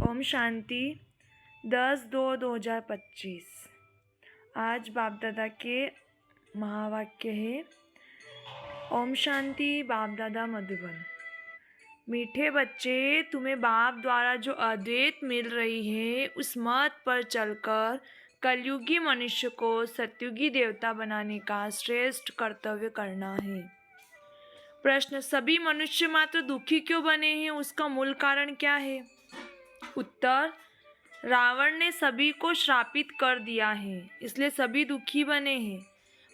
ओम शांति 10/2/2025। आज बाप दादा के महावाक्य है। ओम शांति। बाप दादा मधुबन। मीठे बच्चे, तुम्हें बाप द्वारा जो अद्वैत मिल रही है उस मत पर चलकर कलयुगी मनुष्य को सतयुगी देवता बनाने का श्रेष्ठ कर्तव्य करना है। प्रश्न: सभी मनुष्य मात्र दुखी क्यों बने हैं? उसका मूल कारण क्या है? उत्तर: रावण ने सभी को श्रापित कर दिया है, इसलिए सभी दुखी बने हैं।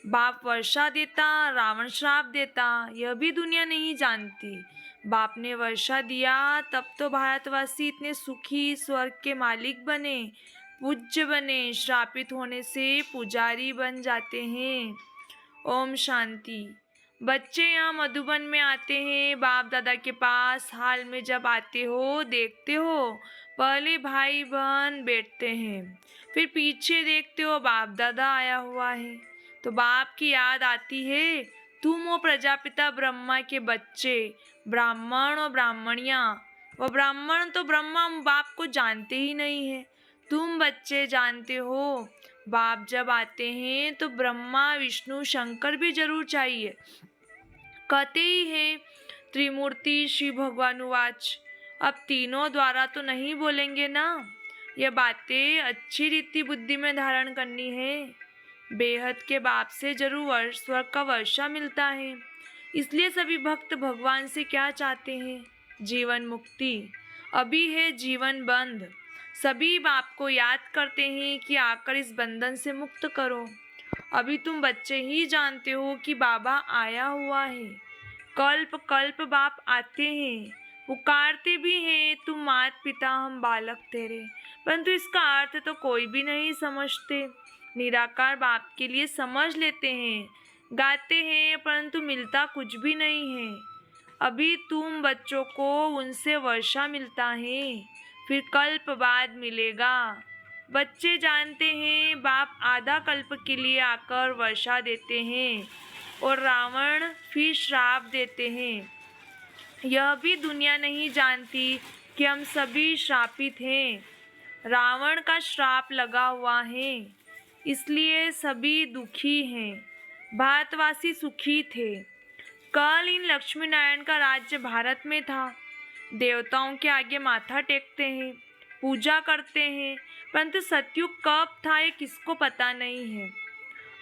बाप वर्षा देता, रावण श्राप देता, यह भी दुनिया नहीं जानती। बाप ने वर्षा दिया तब तो भारतवासी इतने सुखी, स्वर्ग के मालिक बने, पूज्य बने। श्रापित होने से पुजारी बन जाते हैं। ओम शांति। बच्चे यहाँ मधुबन में आते हैं बाप दादा के पास। हाल में जब आते हो देखते हो, पहले भाई बहन बैठते हैं, फिर पीछे देखते हो बाप दादा आया हुआ है, तो बाप की याद आती है। तुम हो प्रजापिता ब्रह्मा के बच्चे, ब्राह्मण और ब्राह्मणियाँ। वो ब्राह्मण तो ब्रह्मा बाप को जानते ही नहीं है, तुम बच्चे जानते हो। बाप जब आते हैं तो ब्रह्मा विष्णु शंकर भी जरूर चाहिए। कहते ही हैं त्रिमूर्ति श्री भगवानुवाच। अब तीनों द्वारा तो नहीं बोलेंगे ना, ये बातें अच्छी रीति बुद्धि में धारण करनी है। बेहद के बाप से जरूर स्वर्ग का वर्षा मिलता है, इसलिए सभी भक्त भगवान से क्या चाहते हैं? जीवन मुक्ति। अभी है जीवन बंध, सभी बाप को याद करते हैं कि आकर इस बंधन से मुक्त करो। अभी तुम बच्चे ही जानते हो कि बाबा आया हुआ है। कल्प कल्प बाप आते हैं, पुकारते भी हैं, तुम मात पिता हम बालक तेरे, परंतु इसका अर्थ तो कोई भी नहीं समझते। निराकार बाप के लिए समझ लेते हैं, गाते हैं, परंतु मिलता कुछ भी नहीं है। अभी तुम बच्चों को उनसे वर्षा मिलता है, फिर कल्प बाद मिलेगा। बच्चे जानते हैं बाप आधा कल्प के लिए आकर वर्षा देते हैं और रावण फिर श्राप देते हैं। यह भी दुनिया नहीं जानती कि हम सभी श्रापित हैं। रावण का श्राप लगा हुआ है, इसलिए सभी दुखी हैं। भारतवासी सुखी थे। कल इन लक्ष्मी नारायण का राज्य भारत में था। देवताओं के आगे माथा टेकते हैं, पूजा करते हैं, परंतु सतयुग कब था ये किसको पता नहीं है।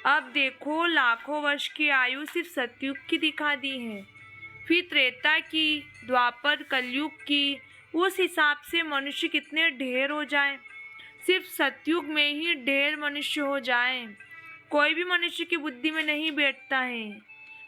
अब देखो, लाखों वर्ष की आयु सिर्फ सतयुग की दिखा दी है, फिर त्रेता की, द्वापर, कलयुग की। उस हिसाब से मनुष्य कितने ढेर हो जाए। सिर्फ सतयुग में ही ढेर मनुष्य हो जाए, कोई भी मनुष्य की बुद्धि में नहीं बैठता है।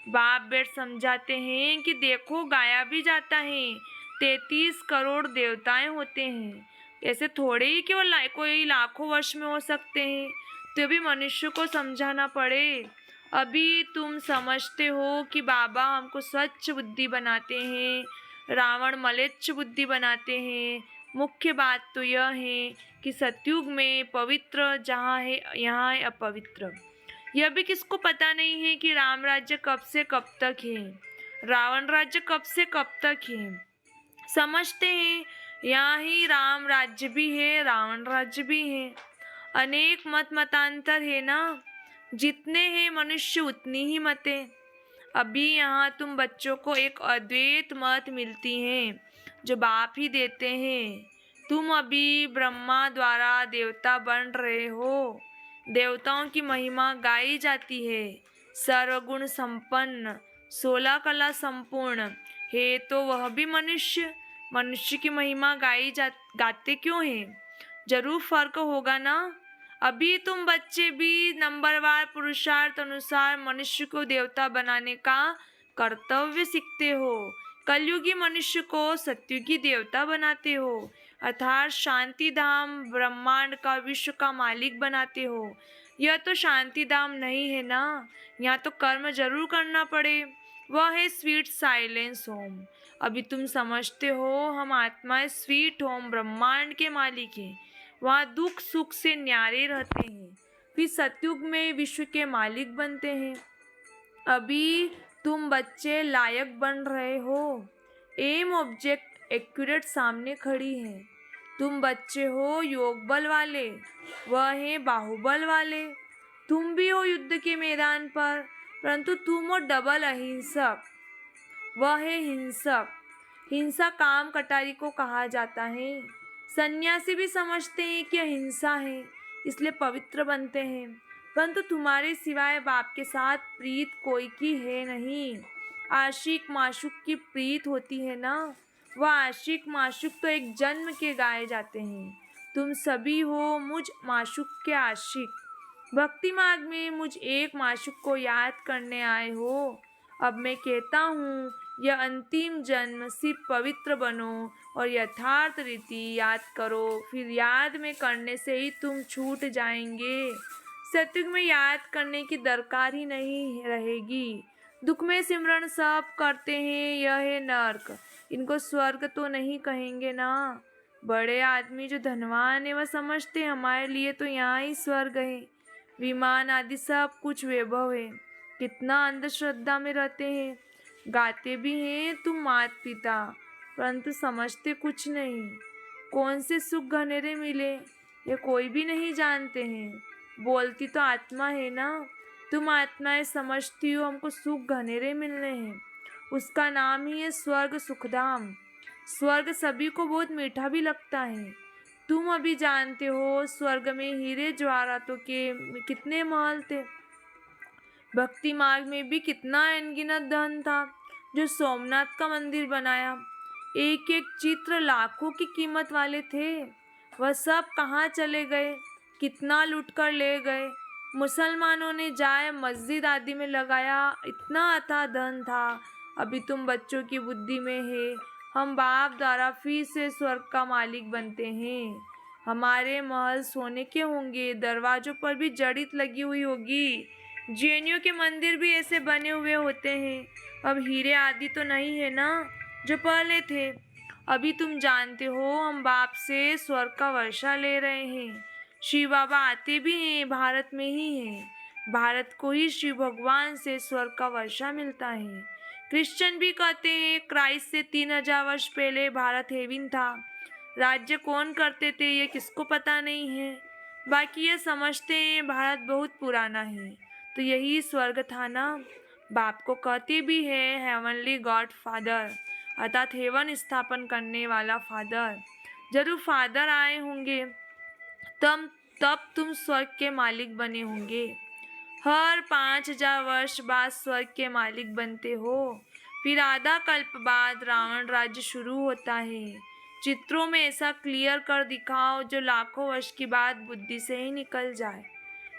बाप बैठ समझाते हैं कि देखो, गाया भी जाता है, 33 करोड़ देवताएं होते हैं। ऐसे थोड़े ही केवल कोई लाखों वर्ष में हो सकते हैं, तो भी मनुष्य को समझाना पड़े। अभी तुम समझते हो कि बाबा हमको स्वच्छ बुद्धि बनाते हैं, रावण मलेच्छ बुद्धि बनाते हैं। मुख्य बात तो यह है कि सतयुग में पवित्र जहाँ है यहाँ है अपवित्र। यह भी किसको पता नहीं है कि राम राज्य कब से कब तक है, रावण राज्य कब से कब तक है। समझते हैं यहाँ ही राम राज्य भी है, रावण राज्य भी है। अनेक मत मतांतर है ना, जितने हैं मनुष्य उतनी ही मतें। अभी यहाँ तुम बच्चों को एक अद्वैत मत मिलती है जो बाप ही देते हैं। तुम अभी ब्रह्मा द्वारा देवता बन रहे हो। देवताओं की महिमा गाई जाती है। सर्वगुण संपन्न, 16 कला संपूर्ण है, तो वह भी मनुष्य। मनुष्य की महिमा गाते क्यों हैं? जरूर फर्क होगा ना। अभी तुम बच्चे भी नंबरवार पुरुषार्थ अनुसार मनुष्य को देवता बनाने का कर्तव्य सीखते हो। कलयुगी मनुष्य को सतयुगी देवता बनाते हो, अर्थात शांति धाम ब्रह्मांड का, विश्व का मालिक बनाते हो। यह तो शांति धाम नहीं है ना, यहाँ तो कर्म जरूर करना पड़े। वह है स्वीट साइलेंस होम। अभी तुम समझते हो हम आत्माएं स्वीट होम ब्रह्मांड के मालिक हैं, वहाँ दुख सुख से न्यारे रहते हैं, फिर सतयुग में विश्व के मालिक बनते हैं। अभी तुम बच्चे लायक बन रहे हो। एम ऑब्जेक्ट एक्यूरेट सामने खड़ी है, तुम बच्चे हो योग बल वाले, वह है बाहुबल वाले। तुम भी हो युद्ध के मैदान पर, परंतु तुम हो डबल अहिंसक, वह है हिंसक। हिंसा काम कटारी को कहा जाता है। सन्यासी भी समझते हैं कि अहिंसा है, इसलिए पवित्र बनते हैं, परंतु तुम्हारे सिवाय बाप के साथ प्रीत कोई की है नहीं। आशिक माशूक की प्रीत होती है ना, वह आशिक माशूक तो एक जन्म के गाए जाते हैं। तुम सभी हो मुझ माशूक के आशिक। भक्ति मार्ग में मुझ एक माशूक को याद करने आए हो। अब मैं कहता हूँ, यह अंतिम जन्म सिर्फ पवित्र बनो और यथार्थ रीति याद करो, फिर याद में करने से ही तुम छूट जाएंगे। सत्युग में याद करने की दरकार ही नहीं रहेगी। दुख में सिमरन सब करते हैं, यह है नर्क, इनको स्वर्ग तो नहीं कहेंगे ना। बड़े आदमी जो धनवान है वह समझते हैं हमारे लिए तो यहाँ ही स्वर्ग है, विमान आदि सब कुछ वैभव है। कितना अंधश्रद्धा में रहते हैं, गाते भी हैं तुम मात पिता, परंतु समझते कुछ नहीं। कौन से सुख घनेरे मिले ये कोई भी नहीं जानते हैं। बोलती तो आत्मा है ना, तुम आत्माएं समझती हो हमको सुख घनेरे मिलने हैं, उसका नाम ही है स्वर्ग सुखधाम। स्वर्ग सभी को बहुत मीठा भी लगता है। तुम अभी जानते हो स्वर्ग में हीरे जवाहरातों के कितने महल थे। भक्ति मार्ग में भी कितना अनगिनत धन था। जो सोमनाथ का मंदिर बनाया, एक एक चित्र लाखों की कीमत वाले थे, वह सब कहाँ चले गए, कितना लूट कर ले गए। मुसलमानों ने जाए मस्जिद आदि में लगाया, इतना अथाह धन था। अभी तुम बच्चों की बुद्धि में है, हम बाप द्वारा फिर से स्वर्ग का मालिक बनते हैं। हमारे महल सोने के होंगे, दरवाजों पर भी जड़ित लगी हुई होगी। जैनियों के मंदिर भी ऐसे बने हुए होते हैं। अब हीरे आदि तो नहीं है ना जो पहले थे। अभी तुम जानते हो हम बाप से स्वर्ग का वर्षा ले रहे हैं। शिव बाबा आते भी हैं, भारत में ही हैं। भारत को ही शिव भगवान से स्वर्ग का वर्षा मिलता है। क्रिश्चियन भी कहते हैं क्राइस्ट से 3000 वर्ष पहले भारत हेवन था। राज्य कौन करते थे ये किसको पता नहीं है, बाकी ये समझते हैं भारत बहुत पुराना है, तो यही स्वर्ग था ना। बाप को कहते भी है हेवनली गॉड फादर, अर्थात हेवन स्थापन करने वाला फादर। जरूर फादर आए होंगे तब तुम स्वर्ग के मालिक बने होंगे। हर 5000 वर्ष बाद स्वर्ग के मालिक बनते हो। फिर आधा कल्प बाद रावण राज्य शुरू होता है। चित्रों में ऐसा क्लियर कर दिखाओ जो लाखों वर्ष की बात बुद्धि से ही निकल जाए।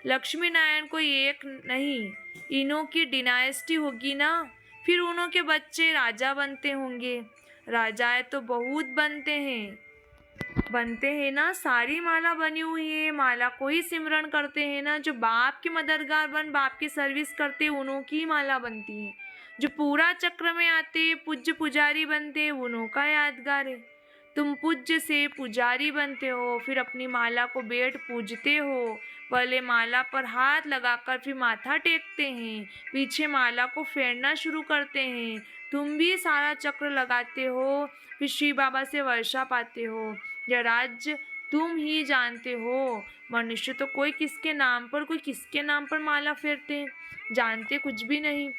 लक्ष्मी नारायण कोई एक नहीं, इनों की डिनाइस्टी होगी ना, फिर उनों के बच्चे राजा बनते होंगे। राजाएं तो बहुत बनते हैं ना, सारी माला बनी हुई है। माला को ही सिमरण करते हैं ना, जो बाप के मददगार बन बाप की सर्विस करते उनों की माला बनती है। जो पूरा चक्र में आते पूज्य पुजारी बनते उनों का यादगार है। तुम पूज्य से पुजारी बनते हो, फिर अपनी माला को बैठ पूजते हो। पहले माला पर हाथ लगाकर फिर माथा टेकते हैं, पीछे माला को फेरना शुरू करते हैं। तुम भी सारा चक्र लगाते हो, फिर शिव बाबा से वर्षा पाते हो। यह राज्य तुम ही जानते हो। मनुष्य तो कोई किसके नाम पर माला फेरते हैं, जानते कुछ भी नहीं।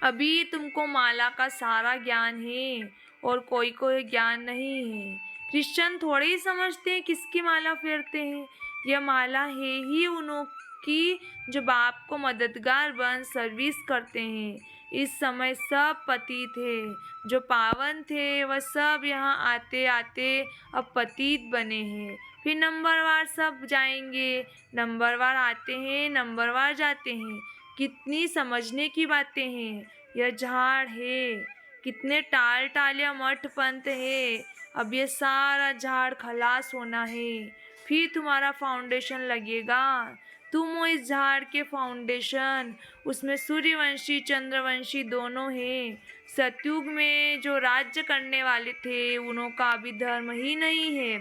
अभी तुमको माला का सारा ज्ञान है और कोई ज्ञान नहीं है। क्रिश्चियन थोड़े ही समझते हैं किसकी माला फेरते हैं। यह माला है ही उन्हों की जो बाप को मददगार बन सर्विस करते हैं। इस समय सब पतित थे, जो पावन थे वह सब यहाँ आते आते अब पतित बने हैं। फिर नंबरवार सब जाएंगे, नंबरवार आते हैं, नंबरवार जाते हैं। कितनी समझने की बातें हैं। यह झाड़ है, कितने टाल टालिया मठ पंथ है। अब ये सारा झाड़ खलास होना है, फिर तुम्हारा फाउंडेशन लगेगा। तुम हो इस झाड़ के फाउंडेशन। उसमें सूर्यवंशी चंद्रवंशी दोनों हैं। सतयुग में जो राज्य करने वाले थे उन्हों का अभी धर्म ही नहीं है,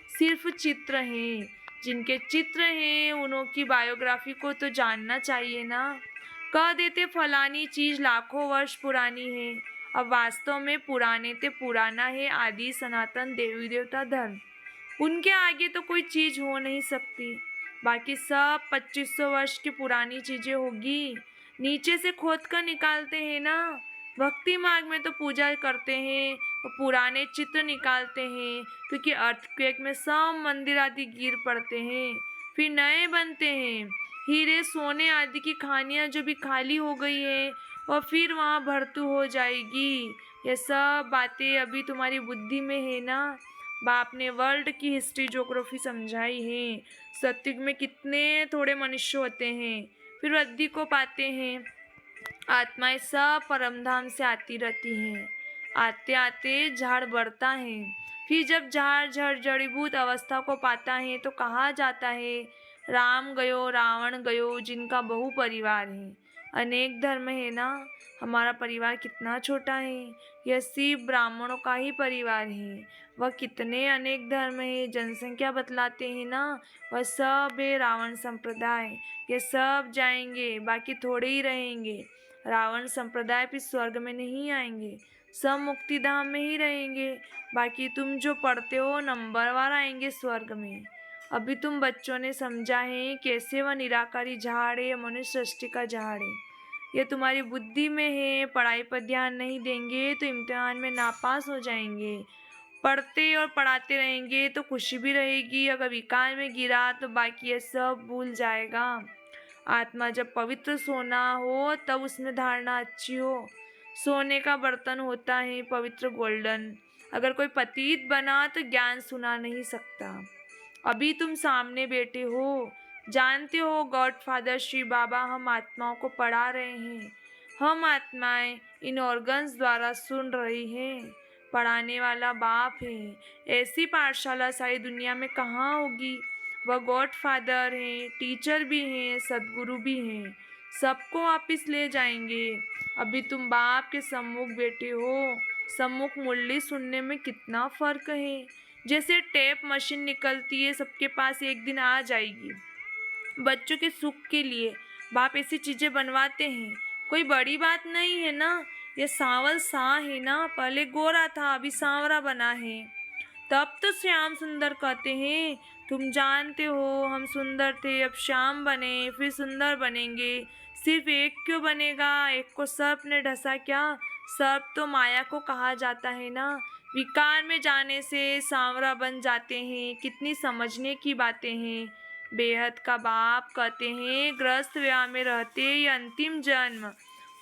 सिर्फ चित्र हैं। जिनके चित्र हैं उन्हों की बायोग्राफी को तो जानना चाहिए ना। कह देते फलानी चीज लाखों वर्ष पुरानी है, अब वास्तव में पुराने ते पुराना है आदि सनातन देवी देवता धर्म। उनके आगे तो कोई चीज हो नहीं सकती। बाकी सब 2500 वर्ष की पुरानी चीजें होगी। नीचे से खोद कर निकालते हैं ना। भक्ति मार्ग में तो पूजा करते हैं और पुराने चित्र निकालते हैं, क्योंकि अर्थक्वेक में सब मंदिर आदि गिर पड़ते हैं, फिर नए बनते हैं। हीरे सोने आदि की खानियां जो भी खाली हो गई है और फिर वहाँ भरतू हो जाएगी। ये सब बातें अभी तुम्हारी बुद्धि में है ना। बाप ने वर्ल्ड की हिस्ट्री ज्योग्राफी समझाई है। सत्युग में कितने थोड़े मनुष्य होते हैं, फिर वृद्धि को पाते हैं। आत्माएं सब परमधाम से आती रहती हैं। आते आते झाड़ बढ़ता है, फिर जब झाड़ झड़ जड़ीभूत अवस्था को पाता है तो कहा जाता है राम गयो रावण गयो, जिनका बहु परिवार है, अनेक धर्म है ना। हमारा परिवार कितना छोटा है, यह सिर्फ ब्राह्मणों का ही परिवार है। वह कितने अनेक धर्म है, जनसंख्या बतलाते हैं ना। वह सब है रावण संप्रदाय। ये सब जाएंगे, बाकी थोड़े ही रहेंगे। रावण संप्रदाय भी स्वर्ग में नहीं आएंगे, सब मुक्ति धाम में ही रहेंगे। बाकी तुम जो पढ़ते हो नंबरवार आएंगे स्वर्ग में। अभी तुम बच्चों ने समझा है कैसे वह निराकारी झाड़ है, मनुष्य सृष्टि का झाड़ है। ये तुम्हारी बुद्धि में है। पढ़ाई पर ध्यान नहीं देंगे तो इम्तिहान में नापास हो जाएंगे। पढ़ते और पढ़ाते रहेंगे तो खुशी भी रहेगी। अगर विकार में गिरा तो बाकी ये सब भूल जाएगा। आत्मा जब पवित्र सोना हो तब उसमें धारणा अच्छी हो। सोने का बर्तन होता है पवित्र गोल्डन। अगर कोई पतित बना तो ज्ञान सुना नहीं सकता। अभी तुम सामने बैठे हो, जानते हो गॉड फादर श्री बाबा हम आत्माओं को पढ़ा रहे हैं। हम आत्माएं इन ऑर्गन्स द्वारा सुन रही हैं। पढ़ाने वाला बाप है। ऐसी पाठशाला सारी दुनिया में कहाँ होगी। वह गॉड फादर हैं, टीचर भी हैं, सदगुरु भी हैं। सबको वापिस ले जाएंगे। अभी तुम बाप के सम्मुख बैठे हो। सम्मुख मुरली सुनने में कितना फर्क है। जैसे टेप मशीन निकलती है, सबके पास एक दिन आ जाएगी। बच्चों के सुख के लिए बाप ऐसी चीजें बनवाते हैं। कोई बड़ी बात नहीं है ना। ये सांवल सा है ना, पहले गोरा था अभी सांवरा बना है, तब तो श्याम सुंदर कहते हैं। तुम जानते हो हम सुंदर थे, अब श्याम बने, फिर सुंदर बनेंगे। सिर्फ एक क्यों बनेगा, एक को सर्प ने ढसा क्या। सर्प तो माया को कहा जाता है ना। विकार में जाने से सांवरा बन जाते हैं। कितनी समझने की बातें हैं। बेहद का बाप कहते हैं ग्रस्त विवाह में रहते ये अंतिम जन्म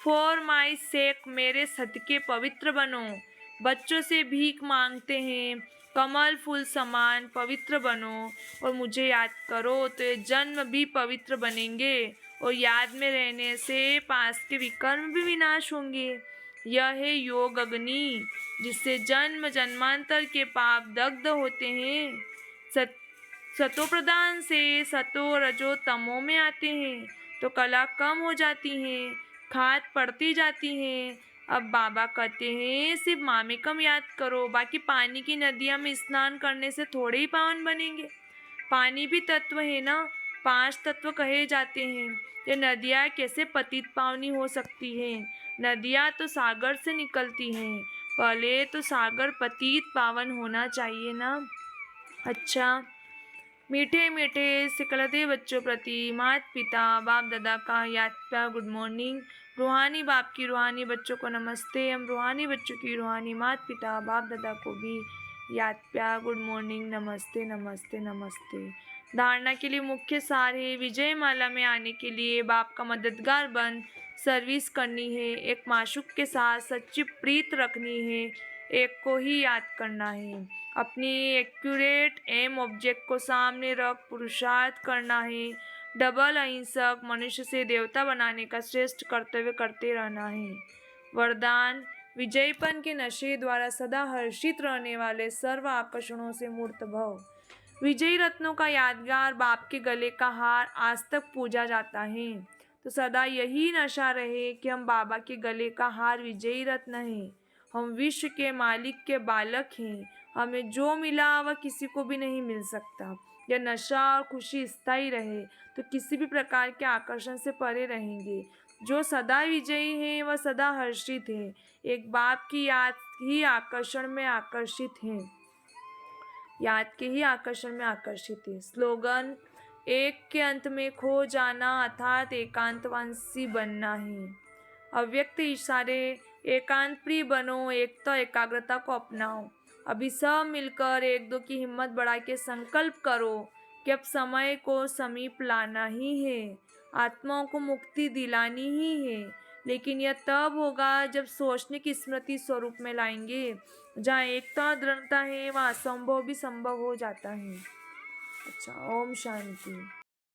फॉर माई सेक, मेरे सदके पवित्र बनो। बच्चों से भीख मांगते हैं, कमल फूल समान पवित्र बनो और मुझे याद करो तो ये जन्म भी पवित्र बनेंगे। और याद में रहने से पास के विकर्म भी विनाश होंगे। यह है योग अग्नि, जिससे जन्म जन्मांतर के पाप दग्ध होते हैं। सतो प्रधान से सतो रजो तमो में आते हैं तो कला कम हो जाती है, खाद पड़ती जाती है। अब बाबा कहते हैं सिर्फ मामेकम याद करो, बाकी पानी की नदियाँ में स्नान करने से थोड़े ही पावन बनेंगे। पानी भी तत्व है ना, 5 तत्व कहे जाते हैं। ये नदियाँ कैसे पतित पावनी हो सकती हैं। नदियाँ तो सागर से निकलती हैं, पहले तो सागर पतित पावन होना चाहिए ना। अच्छा, मीठे मीठे सिकलते बच्चों प्रति माता पिता बाप दादा का याद प्यार गुड मॉर्निंग। रूहानी बाप की रूहानी बच्चों को नमस्ते। हम रूहानी बच्चों की रूहानी माता पिता बाप दादा को भी याद प्यार गुड मॉर्निंग, नमस्ते नमस्ते नमस्ते। धारणा के लिए मुख्य सार है विजय माला में आने के लिए बाप का मददगार बन सर्विस करनी है। एक माशूक के साथ सच्ची प्रीत रखनी है। एक को ही याद करना है। अपनी एक्यूरेट एम ऑब्जेक्ट को सामने रख पुरुषार्थ करना है। डबल अहिंसक मनुष्य से देवता बनाने का श्रेष्ठ कर्तव्य करते रहना है। वरदान, विजयपन के नशे द्वारा सदा हर्षित रहने वाले सर्व आकर्षणों से मूर्त भव। विजयी रत्नों का यादगार बाप के गले का हार आज तक पूजा जाता है, तो सदा यही नशा रहे कि हम बाबा के गले का हार विजयी रत्न है। हम विश्व के मालिक के बालक हैं। हमें जो मिला वह किसी को भी नहीं मिल सकता। यह नशा और खुशी स्थायी रहे तो किसी भी प्रकार के आकर्षण से परे रहेंगे। जो सदा विजयी हैं वह सदा हर्षित है। एक बाप की याद ही आकर्षण में आकर्षित है। याद के ही आकर्षण में आकर्षित है। स्लोगन: एक के अंत में खो जाना अर्थात एकांतवासी बनना ही। अव्यक्त इशारे: एकांत प्रिय बनो, एकता एकाग्रता को अपनाओ। अभी सब मिलकर एक दो की हिम्मत बढ़ा के संकल्प करो कि अब समय को समीप लाना ही है, आत्माओं को मुक्ति दिलानी ही है। लेकिन यह तब होगा जब सोचने की स्मृति स्वरूप में लाएंगे। जहाँ एकता और दृढ़ता है वहाँ असंभव भी संभव हो जाता है। अच्छा, ओम शांति।